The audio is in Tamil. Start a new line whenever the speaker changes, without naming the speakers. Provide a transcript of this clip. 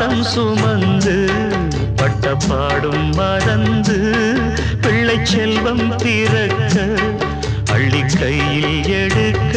பாசம் சுமந்து பட்ட பாடும் மறந்து பிள்ளை செல்வம் பிறக்க அள்ளி கையில் எடுக்க